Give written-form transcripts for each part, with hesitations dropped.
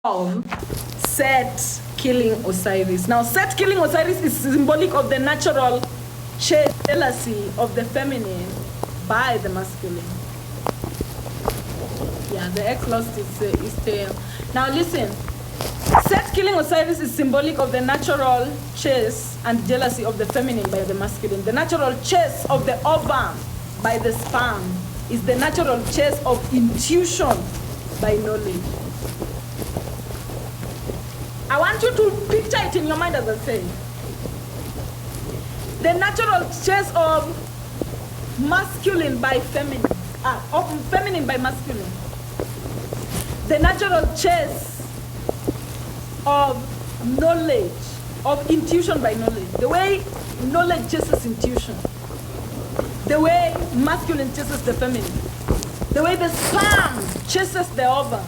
of Set killing Osiris. Now, Set killing Osiris is symbolic of the natural jealousy of the feminine by the masculine. Yeah, the X lost is tail. Now, listen. Set killing Osiris is symbolic of the natural chase and jealousy of the feminine by the masculine. The natural chase of the ovum by the sperm is the natural chase of intuition by knowledge. I want you to picture it in your mind as I say. The natural chase of masculine by feminine, of feminine by masculine. The natural chase of knowledge, of intuition by knowledge. The way knowledge chases intuition. The way masculine chases the feminine. The way the sperm chases the ovum.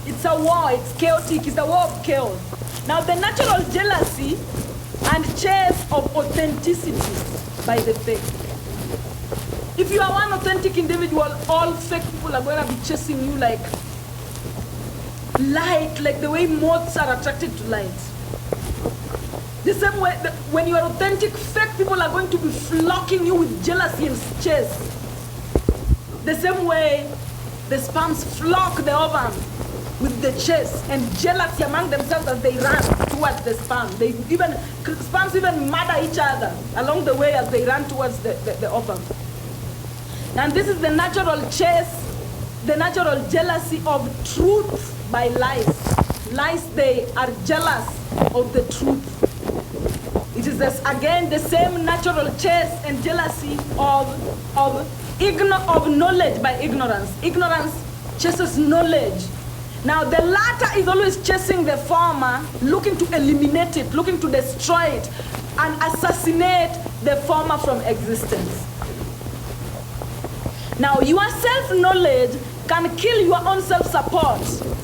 It's a war, it's chaotic, it's a war of chaos. Now the natural jealousy and chase of authenticity by the fake. If you are one authentic individual, all fake people are going to be chasing you like light, like the way moths are attracted to light. The same way, when you are authentic, fake people are going to be flocking you with jealousy and chase. The same way the sperms flock the ovum with the chase and jealousy among themselves as they run towards the sperm. Sperms even murder each other along the way as they run towards the ovum. And this is the natural chase, the natural jealousy of truth by lies. Lies, they are jealous of the truth. It is again the same natural chase and jealousy of knowledge by ignorance. Ignorance chases knowledge. Now the latter is always chasing the former, looking to eliminate it, looking to destroy it, and assassinate the former from existence. Now your self-knowledge can kill your own self-support.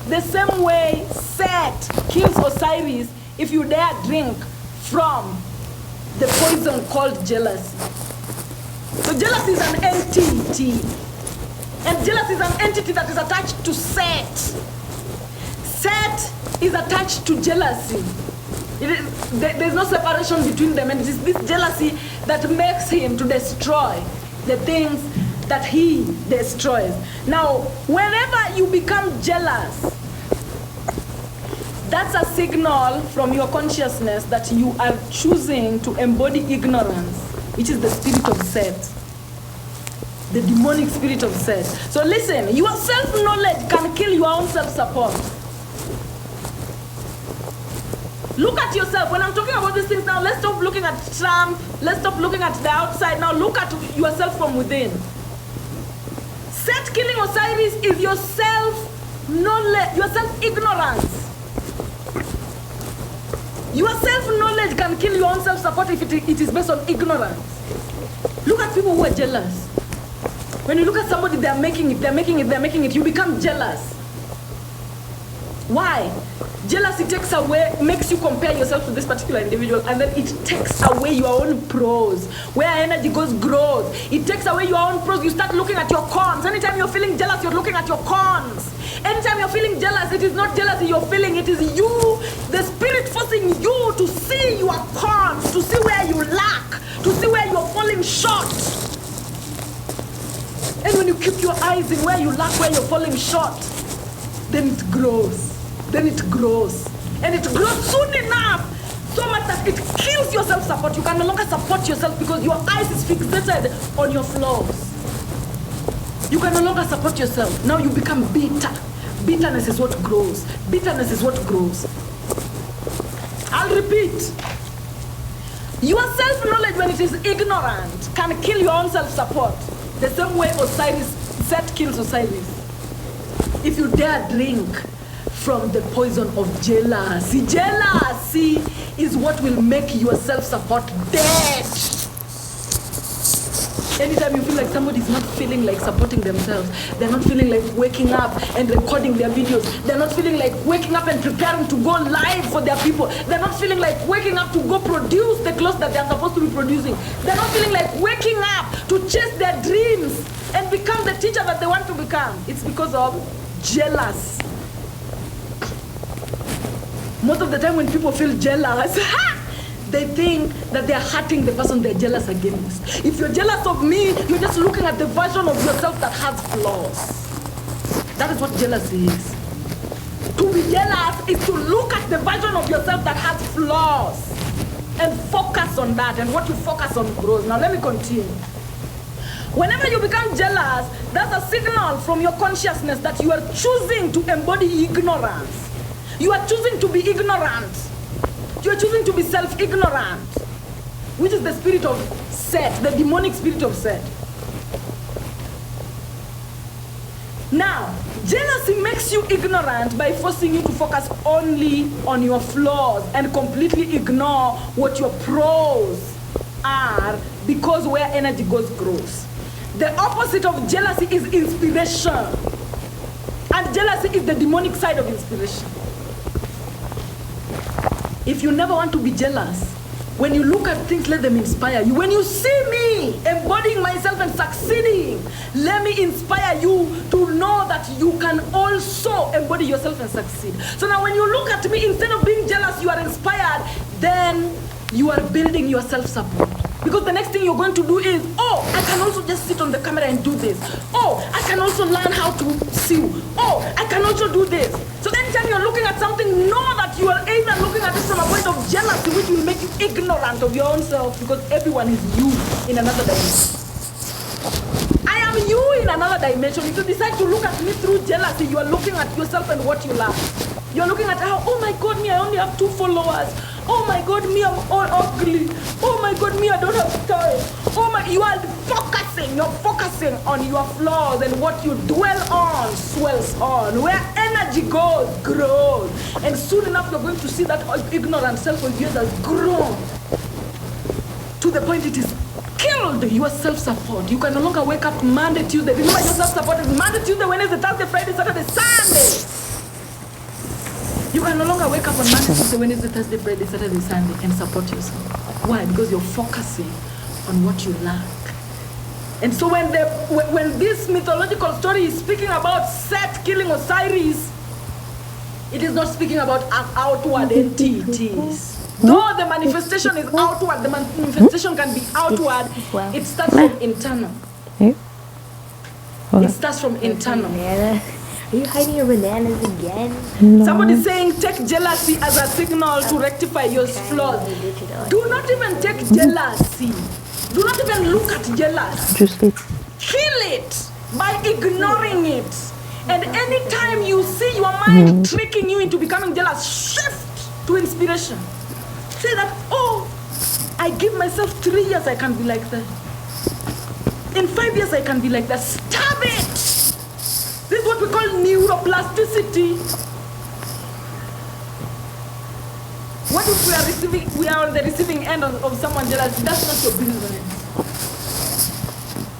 The same way Set kills Osiris if you dare drink from the poison called jealousy. So jealousy is an entity. And jealousy is an entity that is attached to Set. Set is attached to jealousy. There's no separation between them, and it is this jealousy that makes him to destroy the things that he destroys. Now, whenever you become jealous, that's a signal from your consciousness that you are choosing to embody ignorance, which is the spirit of Set. The demonic spirit of Set. So listen, your self-knowledge can kill your own self-support. Look at yourself. When I'm talking about these things now, let's stop looking at Trump. Let's stop looking at the outside. Now look at yourself from within. Set killing Osiris is your self-knowledge, your self-ignorance. Your self-knowledge can kill your own self-support if it is based on ignorance. Look at people who are jealous. When you look at somebody, they're making it, you become jealous. Why? Jealousy makes you compare yourself to this particular individual, and then it takes away your own pros. Where energy goes, grows. It takes away your own pros. You start looking at your cons. Anytime you're feeling jealous, you're looking at your cons. Anytime you're feeling jealous, it is not jealousy you're feeling. It is you, the spirit forcing you to see your cons, to see where you lack, to see where you're falling short. And when you keep your eyes in where you lack, where you're falling short, then it grows. Then it grows. And it grows soon enough, so much that it kills your self-support. You can no longer support yourself because your eyes is fixated on your flaws. You can no longer support yourself. Now you become bitter. Bitterness is what grows. Bitterness is what grows. I'll repeat. Your self-knowledge, when it is ignorant, can kill your own self-support. The same way Set kills Osiris. If you dare drink from the poison of jealousy. Jealousy is what will make your self-support dead. Anytime you feel like somebody is not feeling like supporting themselves, they're not feeling like waking up and recording their videos, they're not feeling like waking up and preparing to go live for their people, they're not feeling like waking up to go produce the clothes that they're supposed to be producing, they're not feeling like waking up to chase their dreams and become the teacher that they want to become. It's because of jealousy. Most of the time when people feel jealous, they think that they are hurting the person they're jealous against. If you're jealous of me, you're just looking at the version of yourself that has flaws. That is what jealousy is. To be jealous is to look at the version of yourself that has flaws and focus on that, and what you focus on grows. Now let me continue. Whenever you become jealous, that's a signal from your consciousness that you are choosing to embody ignorance. You are choosing to be ignorant. You are choosing to be self-ignorant, which is the spirit of Set, the demonic spirit of Set. Now, jealousy makes you ignorant by forcing you to focus only on your flaws and completely ignore what your pros are, because where energy goes, grows. The opposite of jealousy is inspiration. And jealousy is the demonic side of inspiration. If you never want to be jealous, when you look at things, let them inspire you. When you see me embodying myself and succeeding, let me inspire you to know that you can also embody yourself and succeed. So now when you look at me, instead of being jealous, you are inspired, then you are building your self-support. Because the next thing you're going to do is, oh, I can also just sit on the camera and do this. Oh, I can also learn how to sew. Oh, I can also do this. So anytime you're looking at something, know that you are either looking at it from a point of jealousy, which will make you ignorant of your own self, because everyone is you in another dimension. I am you in another dimension. If you decide to look at me through jealousy, you are looking at yourself and what you lack. You're looking at how, oh my God, me, I only have 2 followers. Oh my God, me, I'm all ugly. Oh my God, me, I don't have time. Oh my, you're focusing on your flaws, and what you dwell on swells on. Where energy goes, grows. And soon enough, you're going to see that ignorant self of yours has grown to the point it is killed your self-support. You can no longer wake up Monday, Tuesday. Remember, your self-support is Monday, Tuesday, Wednesday, Thursday, Friday, Saturday, Sunday. You can no longer wake up on Monday, Tuesday, Wednesday, Thursday, Friday, Saturday, Sunday and support yourself. Why? Because you're focusing on what you lack. And so when this mythological story is speaking about Set killing Osiris, it is not speaking about outward entities. Though the manifestation is outward, the manifestation can be outward, it starts from internal. It starts from internal. Are you hiding your bananas again? No. Somebody's saying take jealousy as a signal to rectify your flaws. Do not even take jealousy. Do not even look at jealousy. Just kill it by ignoring it. And anytime you see your mind tricking you into becoming jealous, shift to inspiration. Say that, oh, I give myself 3 years, I can be like that. In 5 years, I can be like that. Stab it. This is what we call neuroplasticity. What if we are on the receiving end of someone jealous? That's not your business.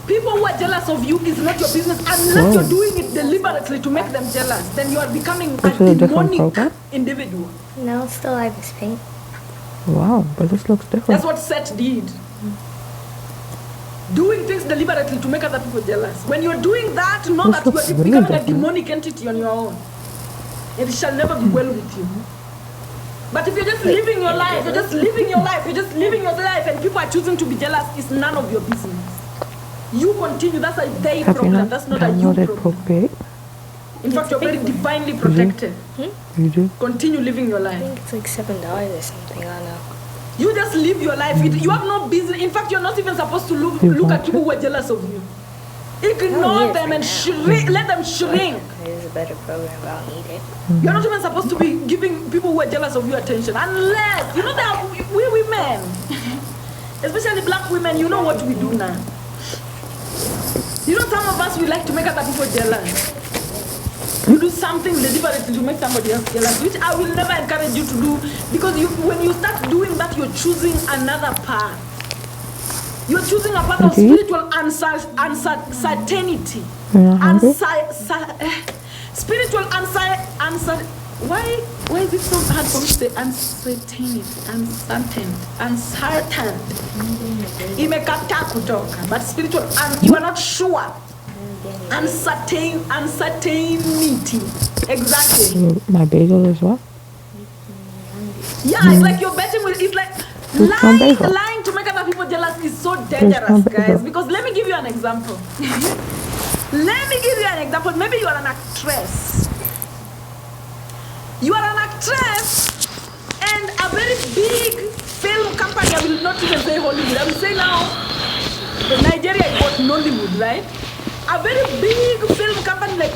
People who are jealous of you is not your business unless you're doing it deliberately to make them jealous. Then you are becoming a demonic individual. No, still I was pink. Wow, but this looks different. That's what Set did. Doing things deliberately to make other people jealous. When you're doing that, know that you are becoming a demonic entity on your own. It shall never be well with you. But if you're just living your life, you're just living your life, and people are choosing to be jealous, it's none of your business. You continue, that's a they problem, that's not a you problem. In fact, you're very divinely protected. You do? Continue living your life. I think it's like $7 or something, I don't know. You just live your life. You have no business. In fact, you're not even supposed to look at people who are jealous of you. Ignore them and let them shrink. There's a better program, but I don't need it. You're not even supposed to be giving people who are jealous of you attention. Unless, you know that we women, especially black women, you know what we do now. You know, some of us, we like to make other people jealous. You do something deliberately to make somebody else jealous, which I will never encourage you to do, because when you start doing that, you're choosing another path. You're choosing a path of spiritual uncertainty. Spiritual uncertainty. Why is it so hard for me to say uncertainty? Uncertain. Imekataa kutoka. But spiritual, you are not sure. Uncertainty. Exactly. So my bagel is what? Yeah, it's like you're betting with. It's like lying to make other people jealous is so dangerous, guys. Because let me give you an example. Maybe you are an actress. You are an actress, and a very big film company. I will not even say Hollywood. I will say now, Nigeria is called Nollywood, right? A very big film company like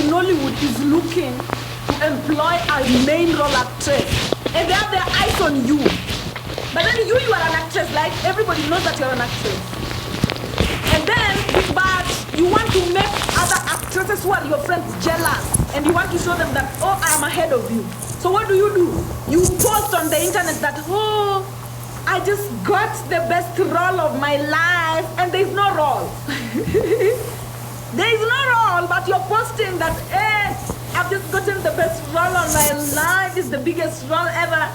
Nollywood is looking to employ a main role actress, and they have their eyes on you. But then you are an actress, like everybody knows that you are an actress. And then, but you want to make other actresses who are your friends jealous, and you want to show them that, oh, I am ahead of you. So what do? You post on the internet that, oh, I just got the best role of my life, and there is no role. There is no role, but you're posting that, hey, I've just gotten the best role of my life, it's the biggest role ever,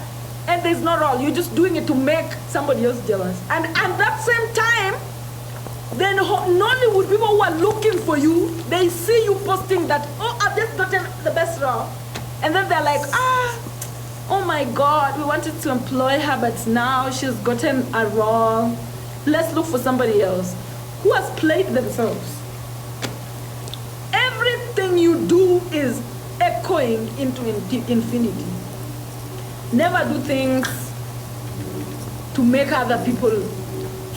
and there's no role. You're just doing it to make somebody else jealous. And at that same time, then Nollywood people who are looking for you, they see you posting that, oh, I've just gotten the best role. And then they're like, oh my God, we wanted to employ her, but now she's gotten a role. Let's look for somebody else who has played themselves. Everything you do is echoing into infinity. Never do things to make other people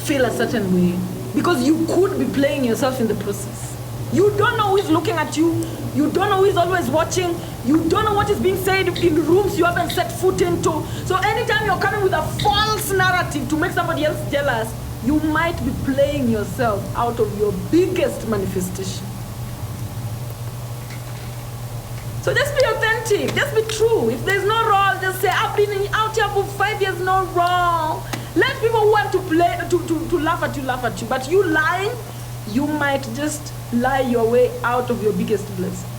feel a certain way, because you could be playing yourself in the process. You don't know who is looking at you. You don't know who is always watching. You don't know what is being said in rooms you haven't set foot into. So anytime you're coming with a false narrative to make somebody else jealous, you might be playing yourself out of your biggest manifestation. So just be authentic, just be true. If there's no role, just say, I've been out here for 5 years, no wrong. Let people who want to play, to laugh at you. But you lying, you might just lie your way out of your biggest blessing.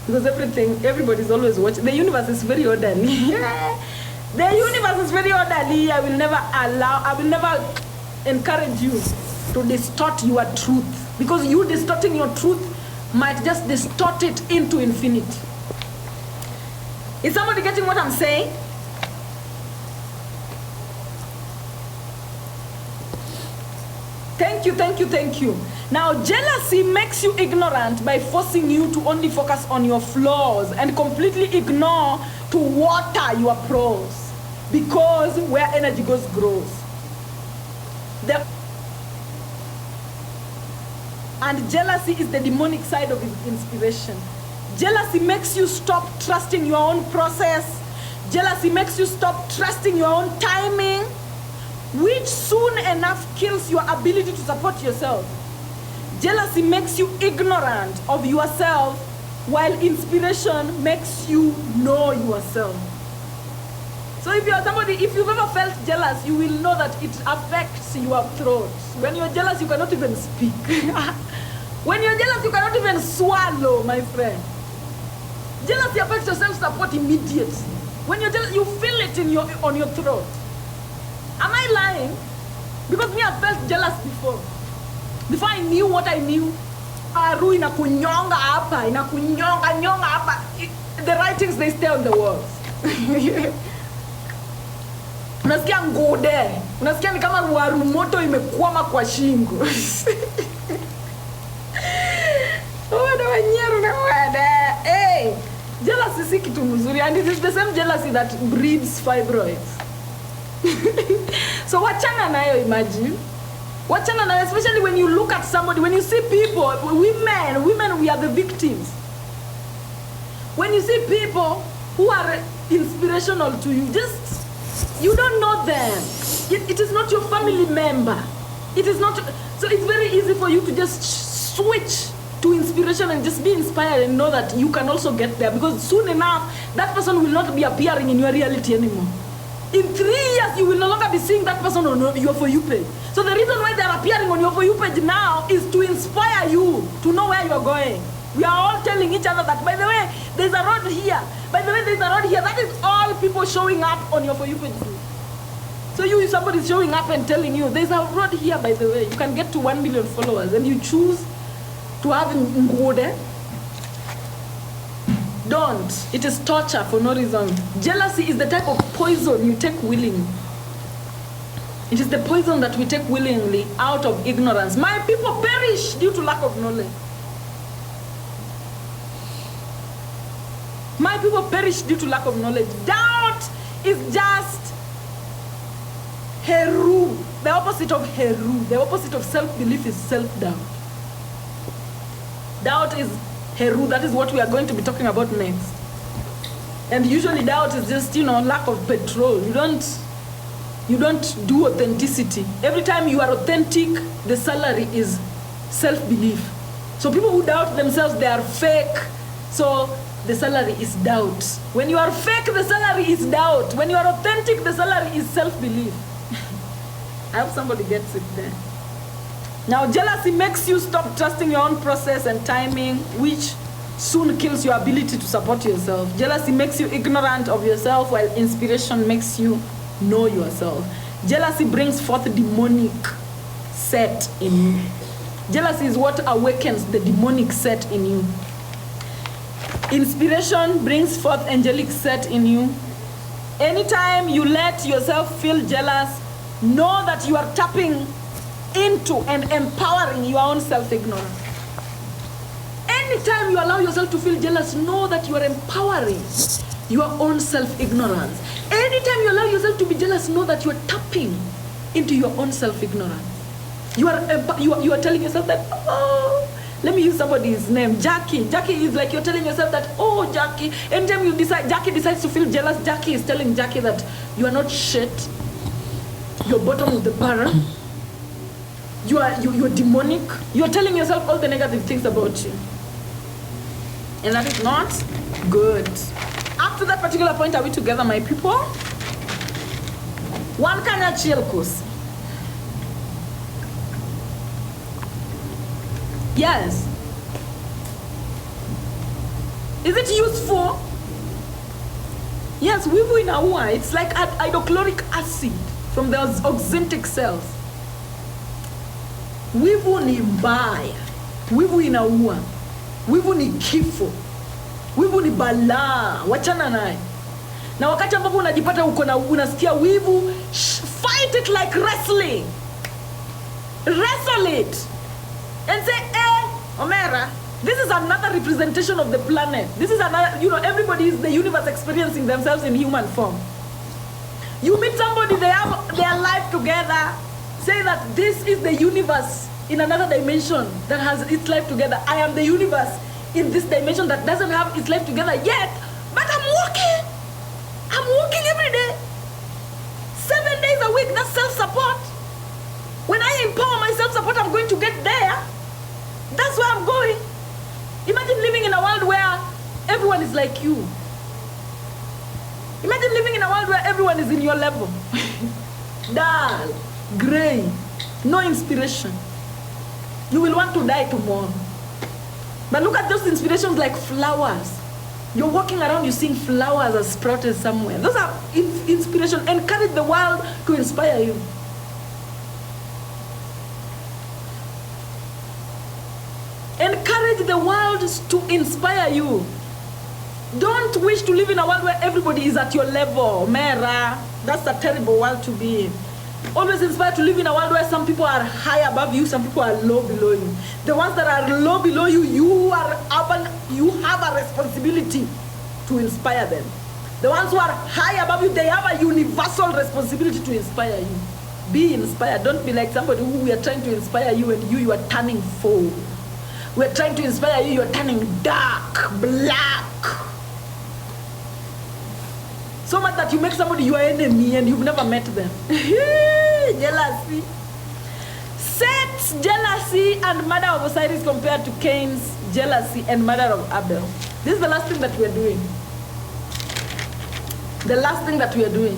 Because everybody's always watching. The universe is very orderly. The universe is very orderly. I will never encourage you to distort your truth. Because you distorting your truth might just distort it into infinity. Is somebody getting what I'm saying? Thank you. Now, jealousy makes you ignorant by forcing you to only focus on your flaws and completely ignore to water your pros. Because where energy goes, grows. And jealousy is the demonic side of inspiration. Jealousy makes you stop trusting your own process. Jealousy makes you stop trusting your own timing, which soon enough kills your ability to support yourself. Jealousy makes you ignorant of yourself, while inspiration makes you know yourself. So if you're somebody, if you've ever felt jealous, you will know that it affects your throat. When you're jealous, you cannot even speak. When you're jealous, you cannot even swallow, my friend. Jealousy affects your self-support immediately. When you're jealous, you feel it on your throat. Am I lying? Because me, I felt jealous before. Before I knew what I knew, Aru inakunyonga hapa, inakunyonga hapa. The writings, they stay on the walls. Unasikia ngode. Unasikia ni kama waru moto imekwama kwa shingo. Hey, jealousy si kitu mzuri, and it is the same jealousy that breeds fibroids. So wachana nayo, imagine. Wachana nayo, especially when you look at somebody, when you see people, women, we are the victims. When you see people who are inspirational to you, you don't know them. It is not your family member. It is not, so it's very easy for you to just switch to inspiration and just be inspired and know that you can also get there, because soon enough, that person will not be appearing in your reality anymore. In 3 years, you will no longer be seeing that person on your For You page. So the reason why they're appearing on your For You page now is to inspire you to know where you're going. We are all telling each other that, by the way, there's a road here. By the way, there's a road here. That is all people showing up on your For You page. So if somebody's showing up and telling you, there's a road here, by the way, you can get to 1 million followers, and you choose to have ngode, Don't. It is torture for no reason. Jealousy is the type of poison you take willingly. It is the poison that we take willingly out of ignorance. My people perish due to lack of knowledge. My people perish due to lack of knowledge. Doubt is just heru. The opposite of heru. The opposite of self-belief is self-doubt. Doubt is heru. That is what we are going to be talking about next. And usually doubt is just, lack of petrol. You don't do authenticity. Every time you are authentic, the salary is self-belief. So people who doubt themselves, they are fake. So the salary is doubt. When you are fake, the salary is doubt. When you are authentic, the salary is self-belief. I hope somebody gets it there. Now, jealousy makes you stop trusting your own process and timing, which soon kills your ability to support yourself. Jealousy makes you ignorant of yourself, while inspiration makes you know yourself. Jealousy brings forth demonic set in you. Jealousy is what awakens the demonic set in you. Inspiration brings forth angelic set in you. Anytime you let yourself feel jealous, know that you are tapping into and empowering your own self-ignorance. Anytime you allow yourself to feel jealous, know that you are empowering your own self-ignorance. Anytime you allow yourself to be jealous, know that you are tapping into your own self-ignorance. You are telling yourself that, oh, let me use somebody's name, Jackie. Jackie is like you're telling yourself that, oh, Jackie. Anytime Jackie decides to feel jealous, Jackie is telling Jackie that you are not shit. You're bottom of the barrel. You're demonic. You're telling yourself all the negative things about you. And that is not good. Up to that particular point, are we together, my people? One Kanya Chilkus. Yes. Is it useful? Yes, wivu inaua. It's like hydrochloric acid from the oxyntic cells. Wivu ni mbaya. Wivu inaua. Wivu ni kifo. Wivu ni balaa. Wachana naye. Na wakati ambapo unajipata unasikia wivu, fight it like wrestling. Wrestle it. And say, Omera, this is another representation of the planet. This is another, everybody is the universe experiencing themselves in human form. You meet somebody, they have their life together, say that this is the universe in another dimension that has its life together. I am the universe in this dimension that doesn't have its life together yet, but I'm working. I'm working every day. 7 days a week, that's self-support. When I empower my self-support, I'm going to get there. That's where I'm going. Imagine living in a world where everyone is like you. Imagine living in a world where everyone is in your level. Dull, gray, no inspiration. You will want to die tomorrow. But look at those inspirations like flowers. You're walking around, you seeing flowers are sprouted somewhere. Those are inspiration. Encourage the world to inspire you. Encourage the world to inspire you. Don't wish to live in a world where everybody is at your level. Mera, that's a terrible world to be in. Always inspire to live in a world where some people are high above you, some people are low below you. The ones that are low below you, you have a responsibility to inspire them. The ones who are high above you, they have a universal responsibility to inspire you. Be inspired. Don't be like somebody who we are trying to inspire you and you are turning full. We're trying to inspire you, you're turning dark, black. So much that you make somebody your enemy and you've never met them. Jealousy. Seth's jealousy and murder of Osiris compared to Cain's jealousy and murder of Abel. This is the last thing that we are doing. The last thing that we are doing.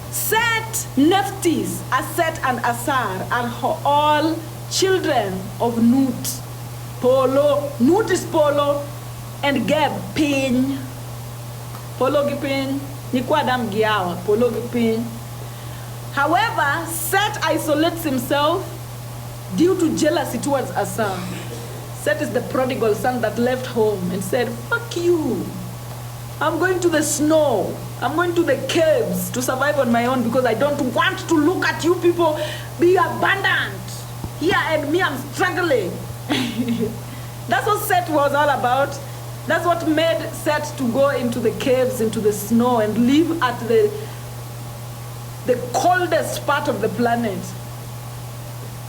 Seth, Nephthys, Aset, and Asar are all children of Nut. Polo, Nut is Polo, and Geb, Pin. Polo Gipin, Nikwadam Giawa, Polo Gipin. However, Seth isolates himself due to jealousy towards Asar. Set is the prodigal son that left home and said, fuck you. I'm going to the snow. I'm going to the caves to survive on my own because I don't want to look at you people be abundant. Here and me, I'm struggling. That's what Seth was all about. That's what made Seth to go into the caves, into the snow, and live at the coldest part of the planet.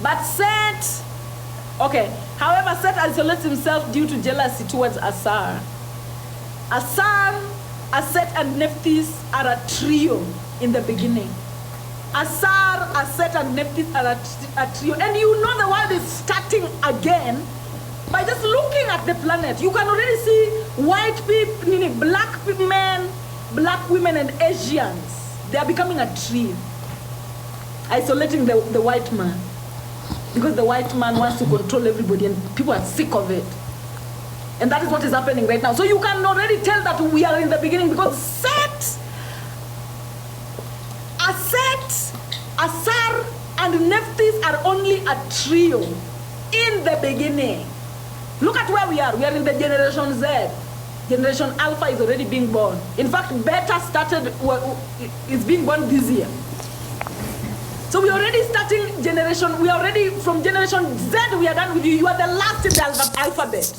But Seth, okay, however, Seth isolates himself due to jealousy towards Asar. Asar, Aset, and Nephthys are a trio in the beginning. Asar, Aset, and Nephthys are a trio. And you know the world is starting again by just looking at the planet. You can already see white people, meaning black men, black women, and Asians. They are becoming a trio. Isolating the white man. Because the white man wants to control everybody and people are sick of it. And that is what is happening right now. So you can already tell that we are in the beginning because Seth, Aset, Asar, and Nephthys are only a trio in the beginning. Look at where we are. We are in the generation Z. Generation Alpha is already being born. In fact, Beta is being born this year. So we're already starting generation, we are already from generation Z, we are done with you. You are the last in the alphabet.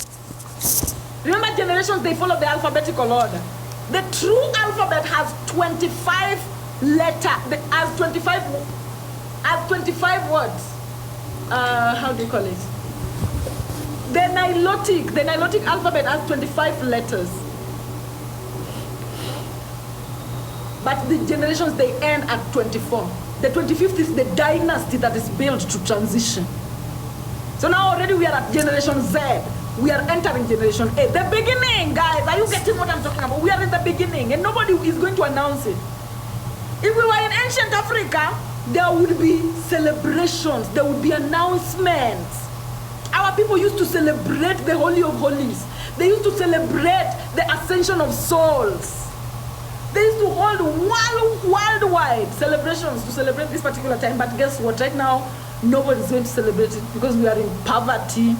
Remember, generations, they follow the alphabetical order. The true alphabet has 25 letters, has 25 words. How do you call it? The Nilotic alphabet has 25 letters. But the generations, they end at 24. The 25th is the dynasty that is built to transition. So now already we are at generation Z. We are entering generation A. The beginning, guys. Are you getting what I'm talking about? We are in the beginning and nobody is going to announce it. If we were in ancient Africa, there would be celebrations. There would be announcements. Our people used to celebrate the Holy of Holies. They used to celebrate the ascension of souls. They used to hold worldwide celebrations to celebrate this particular time. But guess what? Right now, nobody's going to celebrate it because we are in poverty.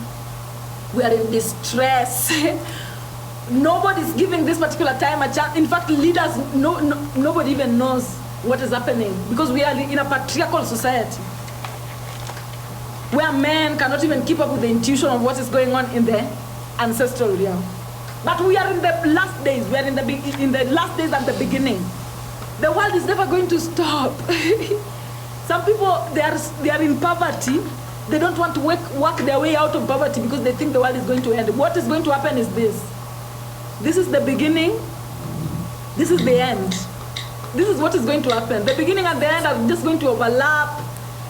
We are in distress. Nobody's giving this particular time a chance. In fact, leaders, nobody even knows what is happening because we are in a patriarchal society where men cannot even keep up with the intuition of what is going on in the ancestral realm. But we are in the last days. We are in the last days at the beginning. The world is never going to stop. Some people, they are in poverty. They don't want to work their way out of poverty because they think the world is going to end. What is going to happen is this. This is the beginning. This is the end. This is what is going to happen. The beginning and the end are just going to overlap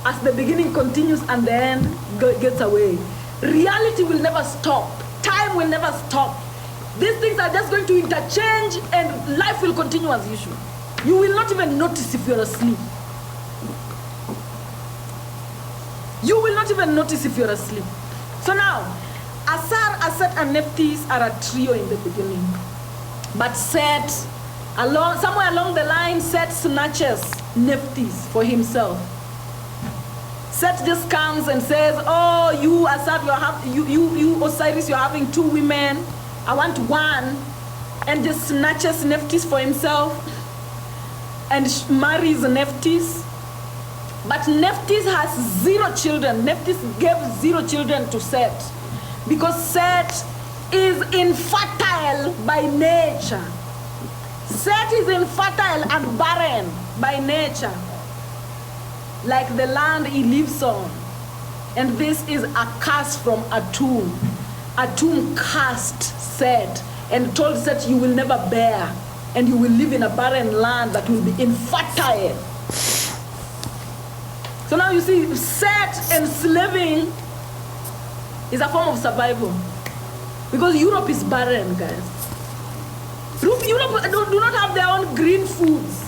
as the beginning continues and the end gets away. Reality will never stop. Time will never stop. These things are just going to interchange and life will continue as usual. You will not even notice if you're asleep. You will not even notice if you're asleep. So now, Asar, Aset, and Nephthys are a trio in the beginning. But Seth, somewhere along the line, Seth snatches Nephthys for himself. Seth just comes and says, oh, you Asar, you Osiris, you're having 2 women. I want one. And just snatches Nephthys for himself and marries Nephthys. But Nephthys has 0 children. Nephthys gave 0 children to Seth because Seth is infertile by nature. Seth is infertile and barren by nature, like the land he lives on. And this is a curse from Atum. Atum cursed Seth and told Seth, you will never bear, and you will live in a barren land that will be infertile. So now you see, Seth enslaving is a form of survival. Because Europe is barren, guys. Europe do not have their own green foods.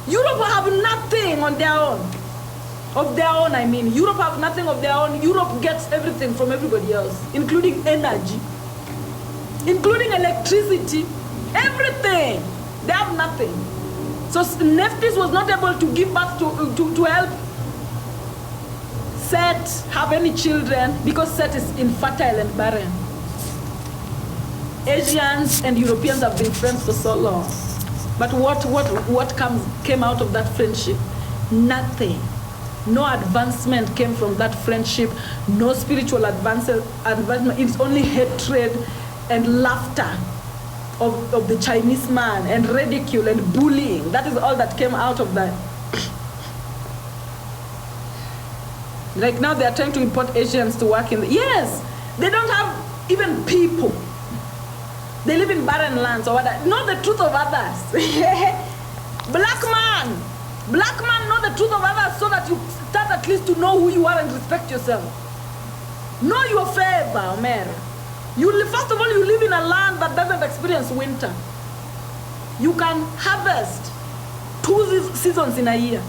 Europe have nothing on their own. Of their own, I mean. Europe have nothing of their own. Europe gets everything from everybody else, including energy, including electricity, everything. They have nothing. So Nephthys was not able to give back to help Seth have any children because Seth is infertile and barren. Asians and Europeans have been friends for so long. But what came out of that friendship? Nothing. No advancement came from that friendship. No spiritual advancement. It's only hatred and laughter of the Chinese man and ridicule and bullying. That is all that came out of that. Like now they are trying to import Asians to work in yes, they don't have even people. They live in barren lands or whatever. Know the truth of others. Black man, know the truth of others so that you start at least to know who you are and respect yourself. Know your favor, Omer. First of all, you live in a land that doesn't experience winter. You can harvest 2 seasons in a year.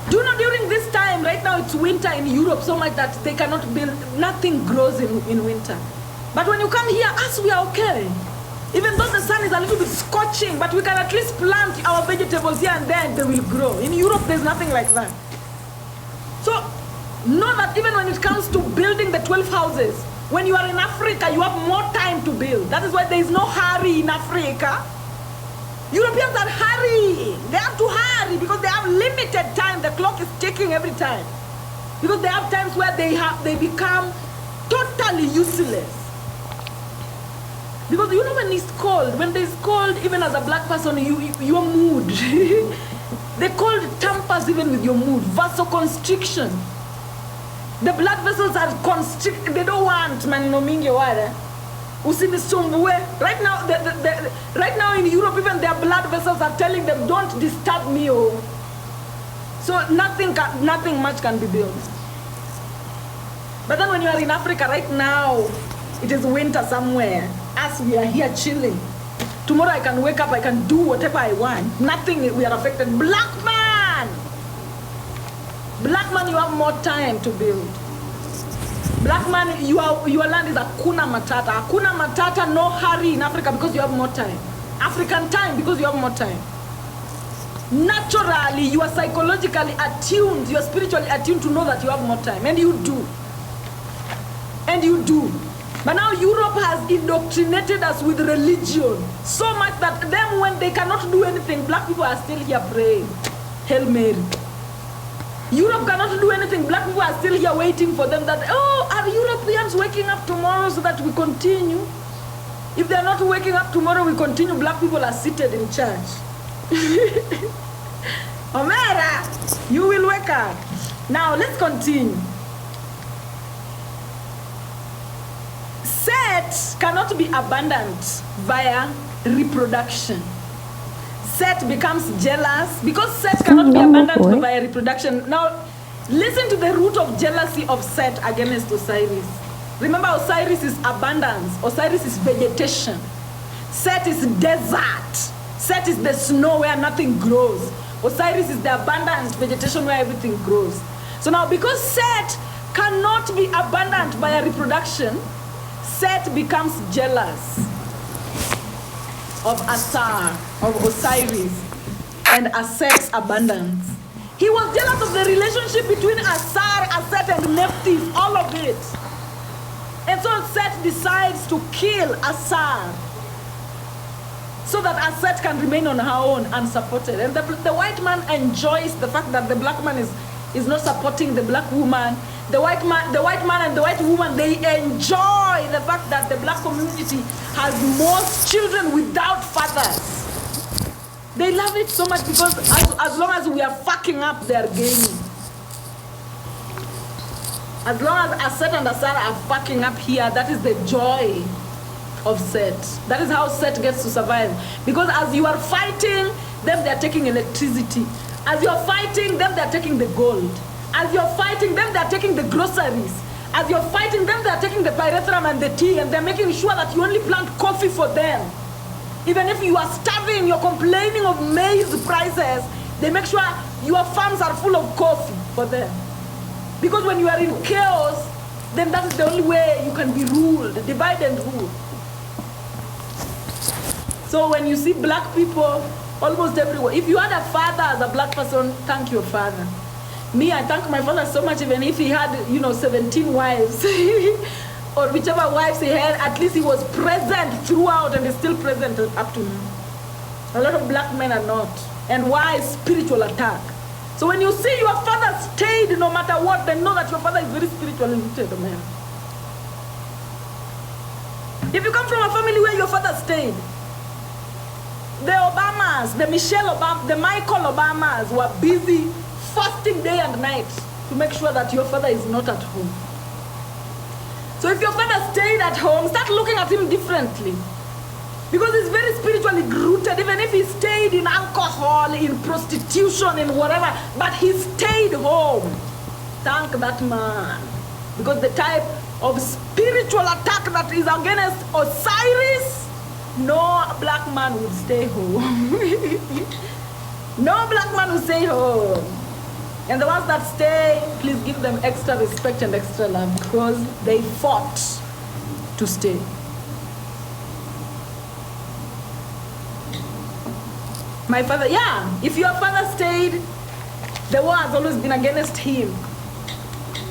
Do you know during this time, right now it's winter in Europe so much that they cannot build, nothing grows in winter. But when you come here, us, we are okay. Even though the sun is a little bit scorching, but we can at least plant our vegetables here and there and they will grow. In Europe, there's nothing like that. So, know that even when it comes to building the 12 houses, when you are in Africa, you have more time to build. That is why there is no hurry in Africa. Europeans are hurrying. They have to hurry because they have limited time. The clock is ticking every time. Because they have times where they become totally useless. Because you know when it's cold, when there's cold, even as a black person, your mood. The cold tampers even with your mood. Vasoconstriction. The blood vessels are constricted. They don't want maneno mingi wale. Usinisumbue. Right now, right now in Europe, even their blood vessels are telling them, don't disturb me. Oh. So nothing much can be built. But then when you are in Africa right now, it is winter somewhere. As we are here chilling. Tomorrow I can wake up, I can do whatever I want. Nothing, we are affected. Black man, you have more time to build. Black man, your land is Hakuna Matata. Hakuna Matata, no hurry in Africa because you have more time. African time because you have more time. Naturally, you are psychologically attuned, you are spiritually attuned to know that you have more time. And you do. And you do. But now Europe has indoctrinated us with religion so much that them, when they cannot do anything, black people are still here praying. Hail Mary. Europe cannot do anything. Black people are still here waiting for them that, oh, are Europeans waking up tomorrow so that we continue? If they are not waking up tomorrow, we continue. Black people are seated in church. Omera, you will wake up. Now, let's continue. Seth cannot be abundant via reproduction. Seth becomes jealous because Seth cannot be abundant via reproduction. Now, listen to the root of jealousy of Seth against Osiris. Remember, Osiris is abundance. Osiris is vegetation. Seth is desert. Seth is the snow where nothing grows. Osiris is the abundant vegetation where everything grows. So now, because Seth cannot be abundant via reproduction, Seth becomes jealous of Asar, of Osiris, and Aset's abundance. He was jealous of the relationship between Asar, Aset, and Nephthys, all of it. And so Seth decides to kill Asar so that Aset can remain on her own unsupported. And the white man enjoys the fact that the black man is not supporting the black woman. The white man and the white woman, they enjoy the fact that the black community has most children without fathers. They love it so much because as long as we are fucking up, they are gaining. As long as Aset and Asar are fucking up here, that is the joy of Seth. That is how Seth gets to survive. Because as you are fighting, them they are taking electricity. As you are fighting, them they are taking the gold. As you're fighting them, they're taking the groceries. As you're fighting them, they're taking the pyrethrum and the tea, and they're making sure that you only plant coffee for them. Even if you are starving, you're complaining of maize prices, they make sure your farms are full of coffee for them. Because when you are in chaos, then that is the only way you can be ruled, divide and rule. So when you see black people almost everywhere, if you had a father as a black person, thank your father. Me, I thank my father so much, even if he had, 17 wives or whichever wives he had, at least he was present throughout and is still present up to now. A lot of black men are not. And why? Spiritual attack. So when you see your father stayed no matter what, then know that your father is very spiritually rooted, man. If you come from a family where your father stayed, the Obamas, the Michelle Obama, the Michael Obamas were busy fasting day and night to make sure that your father is not at home. So if your father stayed at home, start looking at him differently. Because he's very spiritually rooted, even if he stayed in alcohol, in prostitution, in whatever, but he stayed home. Thank that man. Because the type of spiritual attack that is against Osiris, no black man would stay home. No black man would stay home. And the ones that stay, please give them extra respect and extra love because they fought to stay. My father, yeah, if your father stayed, the war has always been against him.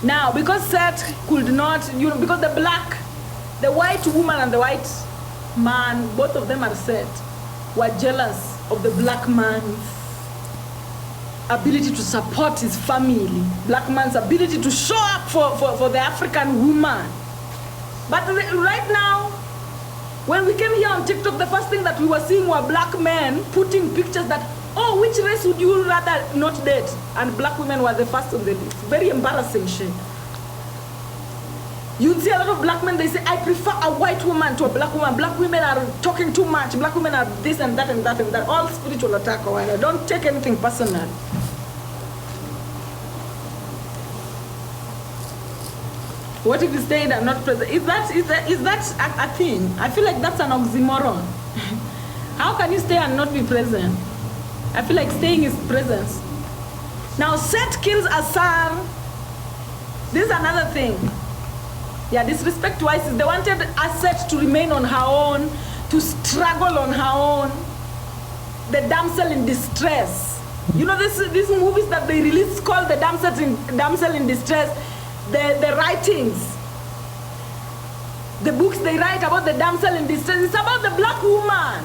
Now, because Seth could not, because the white woman and the white man, both of them are Seth, were jealous of the black man's ability to support his family, black man's ability to show up for the African woman. But right now, when we came here on TikTok, the first thing that we were seeing were black men putting pictures that, oh, which race would you rather not date? And black women were the first on the list. Very embarrassing shit. You'd see a lot of black men, they say, I prefer a white woman to a black woman. Black women are talking too much. Black women are this and that and that and that. All spiritual attack. Don't take anything personal. What if you stayed and not present? Is that a thing? I feel like that's an oxymoron. How can you stay and not be present? I feel like staying is presence. Now, Seth kills Asar. This is another thing. Yeah, disrespect to ISIS. They wanted Aset to remain on her own, to struggle on her own. The damsel in distress. You know, these movies that they release called the damsel in distress. The writings, the books they write about the damsel in distress, it's about the black woman.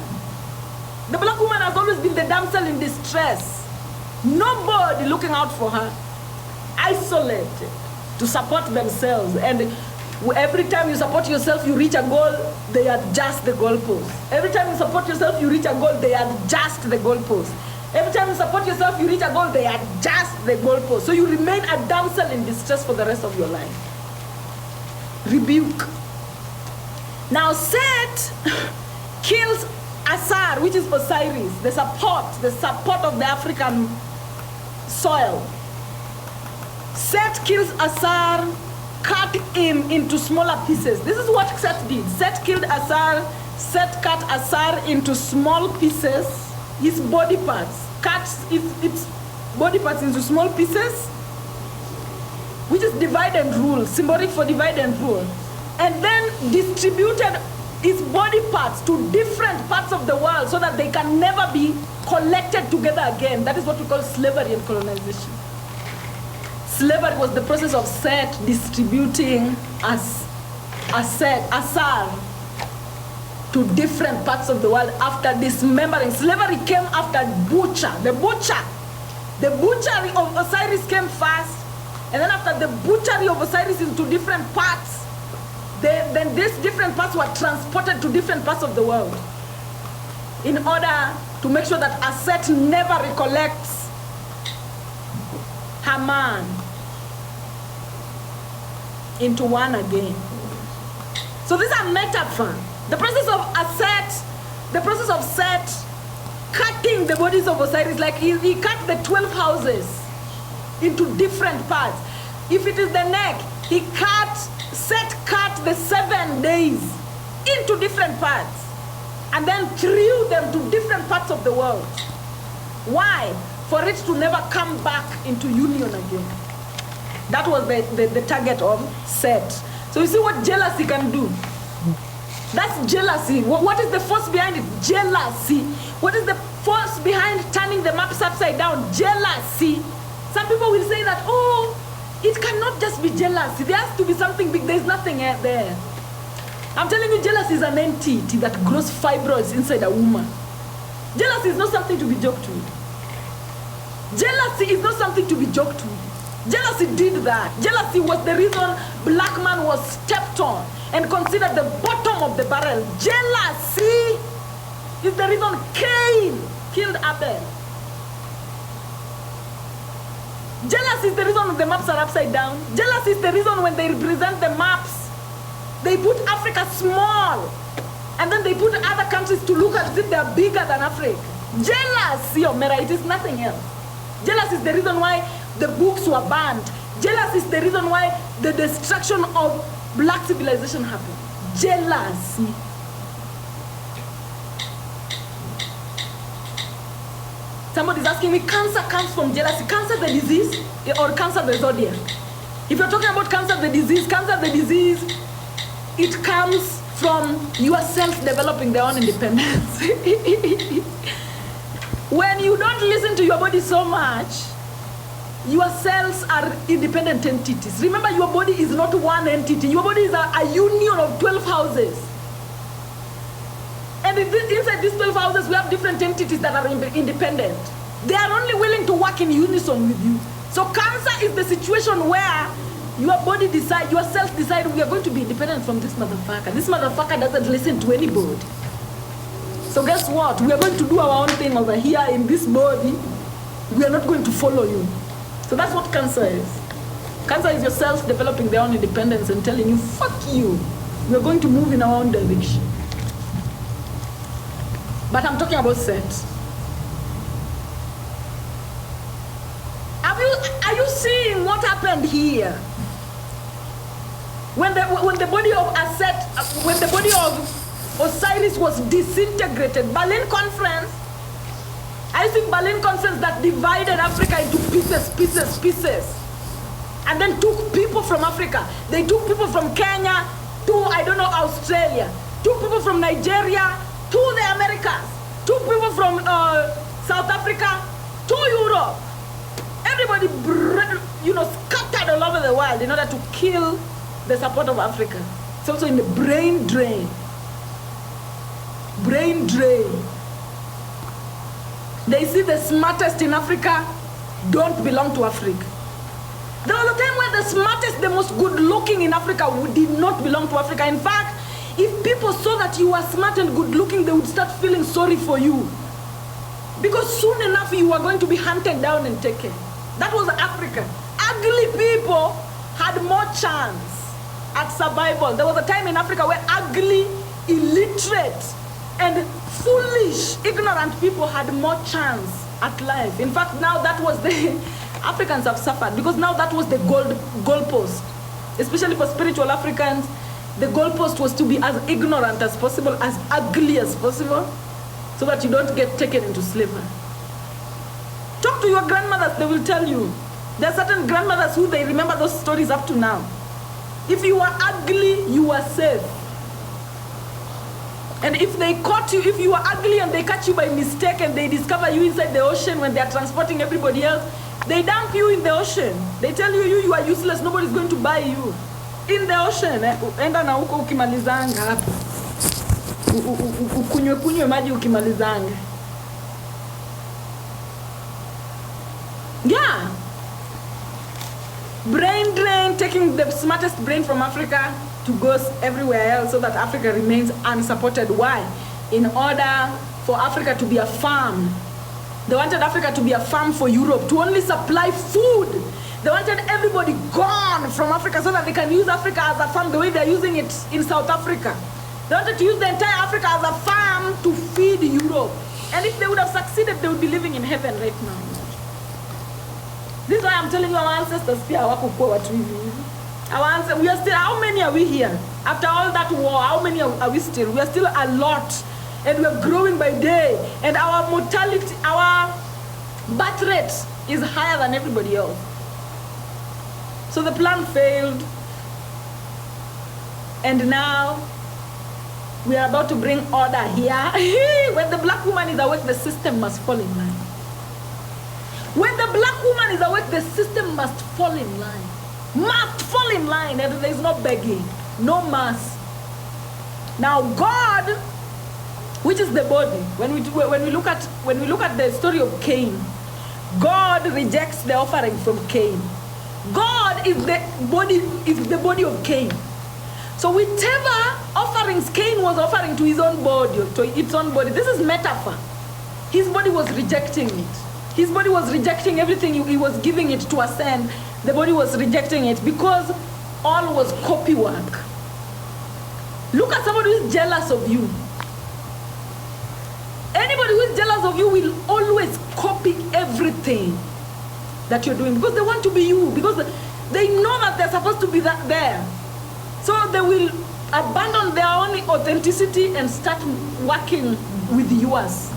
The black woman has always been the damsel in distress. Nobody looking out for her. Isolated to support themselves. And every time you support yourself, you reach a goal, they adjust the goalpost. Every time you support yourself, you reach a goal, they adjust the goalpost. Every time you support yourself, you reach a goal, they adjust the goalpost. So you remain a damsel in distress for the rest of your life. Rebuke. Now Seth kills Asar, which is Osiris, the support of the African soil. Seth kills Asar, cut him into smaller pieces. This is what Seth did. Seth killed Asar, Seth cut Asar into small pieces. His body parts, cuts its body parts into small pieces, which is divide and rule, symbolic for divide and rule, and then distributed his body parts to different parts of the world so that they can never be collected together again. That is what we call slavery and colonization. Slavery was the process of Seth distributing Asar to different parts of the world after dismembering. Slavery came after butcher. The butchery of Osiris came first, and then after the butchery of Osiris into different parts, then these different parts were transported to different parts of the world in order to make sure that Aset never recollects her man into one again. So these are metaphors. The process of Seth cutting the bodies of Osiris, like he cut the 12 houses into different parts. If it is the neck, Seth cut the 7 days into different parts and then threw them to different parts of the world. Why? For it to never come back into union again. That was the target of Seth. So you see what jealousy can do? That's jealousy. What is the force behind it? Jealousy. What is the force behind turning the maps upside down? Jealousy. Some people will say that, oh, it cannot just be jealousy. There has to be something big. There's nothing there. I'm telling you, jealousy is an entity that grows fibroids inside a woman. Jealousy is not something to be joked with. Jealousy is not something to be joked with. Jealousy did that. Jealousy was the reason black man was stepped on and considered the bottom of the barrel. Jealousy is the reason Cain killed Abel. Jealousy is the reason the maps are upside down. Jealousy is the reason when they represent the maps, they put Africa small, and then they put other countries to look as if they are bigger than Africa. Jealousy, Omera, it is nothing else. Jealousy is the reason why the books were banned. Jealousy is the reason why the destruction of black civilization happened. Jealousy. Somebody's asking me, cancer comes from jealousy. Cancer the disease or cancer the zodiac? If you're talking about cancer the disease, it comes from yourself developing their own independence. When you don't listen to your body so much, your cells are independent entities. Remember, your body is not one entity. Your body is a union of 12 houses. And inside these 12 houses, we have different entities that are independent. They are only willing to work in unison with you. So cancer is the situation where your body decide, your cells decide, we are going to be independent from this motherfucker. This motherfucker doesn't listen to anybody. So guess what? We are going to do our own thing over here in this body. We are not going to follow you. So that's what cancer is. Cancer is your cells developing their own independence and telling you, fuck you. We are going to move in our own direction. But I'm talking about sex. Are you seeing what happened here? When the body of Osiris was disintegrated, Berlin Conference, I think Berlin Conference that divided Africa into pieces, and then took people from Africa. They took people from Kenya to, I don't know, Australia, took people from Nigeria to the Americas, took people from South Africa to Europe. Everybody, scattered all over the world in order to kill the support of Africa. It's also in the brain drain. Brain drain. They see the smartest in Africa don't belong to Africa. There was a time when the smartest, the most good-looking in Africa did not belong to Africa. In fact, if people saw that you were smart and good-looking, they would start feeling sorry for you. Because soon enough, you were going to be hunted down and taken. That was Africa. Ugly people had more chance at survival. There was a time in Africa where ugly, illiterate, and foolish, ignorant people had more chance at life. In fact, now that was the Africans have suffered because now that was the goalpost. Especially for spiritual Africans, the goalpost was to be as ignorant as possible, as ugly as possible, so that you don't get taken into slavery. Talk to your grandmothers, they will tell you. There are certain grandmothers who they remember those stories up to now. If you are ugly, you are safe. And if they caught you, if you are ugly and they catch you by mistake and they discover you inside the ocean when they are transporting everybody else, they dump you in the ocean. They tell you, you are useless, nobody's going to buy you. In the ocean, enda na huko ukimalizanga hapo. Ukunywe maji ukimalizanga. Yeah. Brain drain, taking the smartest brain from Africa to go everywhere else so that Africa remains unsupported. Why? In order for Africa to be a farm. They wanted Africa to be a farm for Europe, to only supply food. They wanted everybody gone from Africa so that they can use Africa as a farm the way they're using it in South Africa. They wanted to use the entire Africa as a farm to feed Europe. And if they would have succeeded, they would be living in heaven right now. This is why I'm telling you our ancestors here, our ancestors, we are still, how many are we here? After all that war, how many are we still? We are still a lot. And we are growing by day. And our mortality, our birth rate is higher than everybody else. So the plan failed. And now we are about to bring order here. When the black woman is awake, the system must fall in line. When the black woman is awake, the system must fall in line. Must fall in line, and there is no begging, no mass. Now God, which is the body, when we look at the story of Cain, God rejects the offering from Cain. God is the body of Cain. So whichever offerings Cain was offering to his own body, to its own body, this is metaphor. His body was rejecting it. His body was rejecting everything he was giving it to ascend. The body was rejecting it because all was copy work. Look at somebody who is jealous of you. Anybody who is jealous of you will always copy everything that you're doing because they want to be you, because they know that they're supposed to be there. So they will abandon their own authenticity and start working with yours.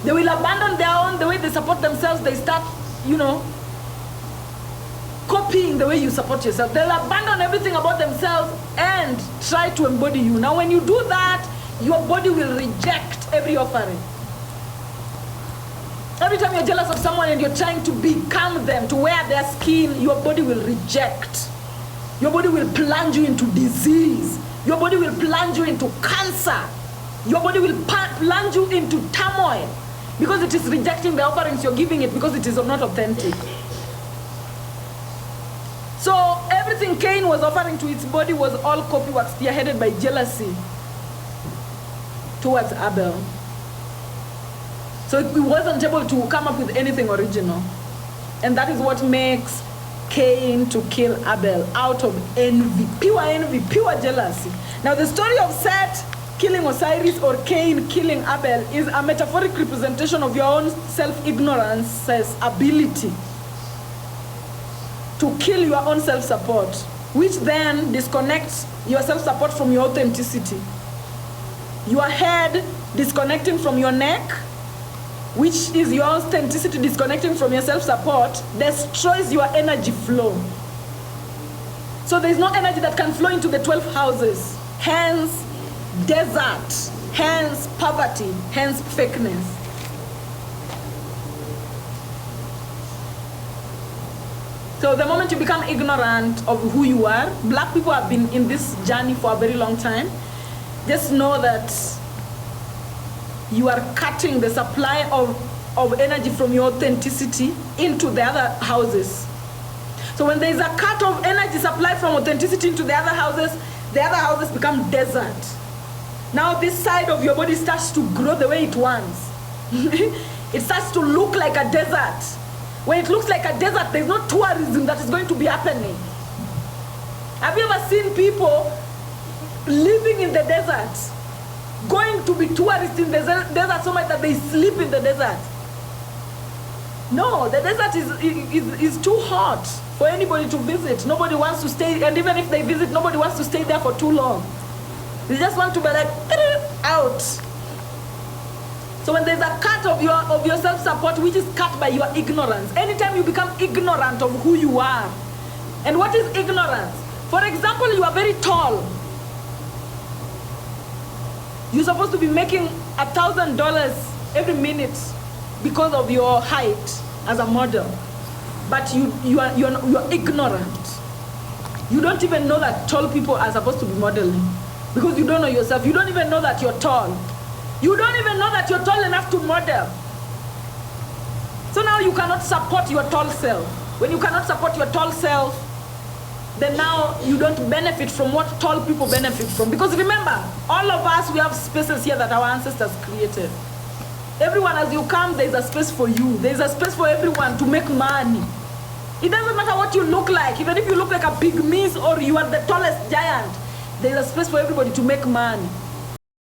They will abandon their own, the way they support themselves, they start, copying the way you support yourself. They'll abandon everything about themselves and try to embody you. Now when you do that, your body will reject every offering. Every time you're jealous of someone and you're trying to become them, to wear their skin, your body will reject. Your body will plunge you into disease. Your body will plunge you into cancer. Your body will plunge you into turmoil because it is rejecting the offerings you're giving it because it is not authentic. So everything Cain was offering to its body was all copy work, spearheaded by jealousy towards Abel. So it wasn't able to come up with anything original. And that is what makes Cain to kill Abel, out of envy, pure jealousy. Now the story of Seth killing Osiris or Cain killing Abel is a metaphoric representation of your own self-ignorance's ability to kill your own self-support, which then disconnects your self-support from your authenticity. Your head disconnecting from your neck, which is your authenticity disconnecting from your self-support, destroys your energy flow. So there is no energy that can flow into the 12 houses. Hence, desert. Hence, poverty. Hence, fakeness. So the moment you become ignorant of who you are, black people have been in this journey for a very long time. Just know that you are cutting the supply of energy from your authenticity into the other houses. So when there is a cut of energy supply from authenticity into the other houses become desert. Now this side of your body starts to grow the way it wants. It starts to look like a desert. When it looks like a desert, there's no tourism that is going to be happening. Have you ever seen people living in the desert, going to be tourists in the desert so much that they sleep in the desert? No, the desert is too hot for anybody to visit. Nobody wants to stay, and even if they visit, nobody wants to stay there for too long. They just want to be like, out. So when there's a cut of your self-support, which is cut by your ignorance, anytime you become ignorant of who you are, and what is ignorance? For example, you are very tall. You're supposed to be making $1,000 every minute because of your height as a model, but you're ignorant. You don't even know that tall people are supposed to be modeling because you don't know yourself. You don't even know that you're tall. You don't even know that you're tall enough to model. So now you cannot support your tall self. When you cannot support your tall self, then now you don't benefit from what tall people benefit from. Because remember, all of us, we have spaces here that our ancestors created. Everyone, as you come, there's a space for you. There's a space for everyone to make money. It doesn't matter what you look like. Even if you look like a pygmy or you are the tallest giant, there's a space for everybody to make money.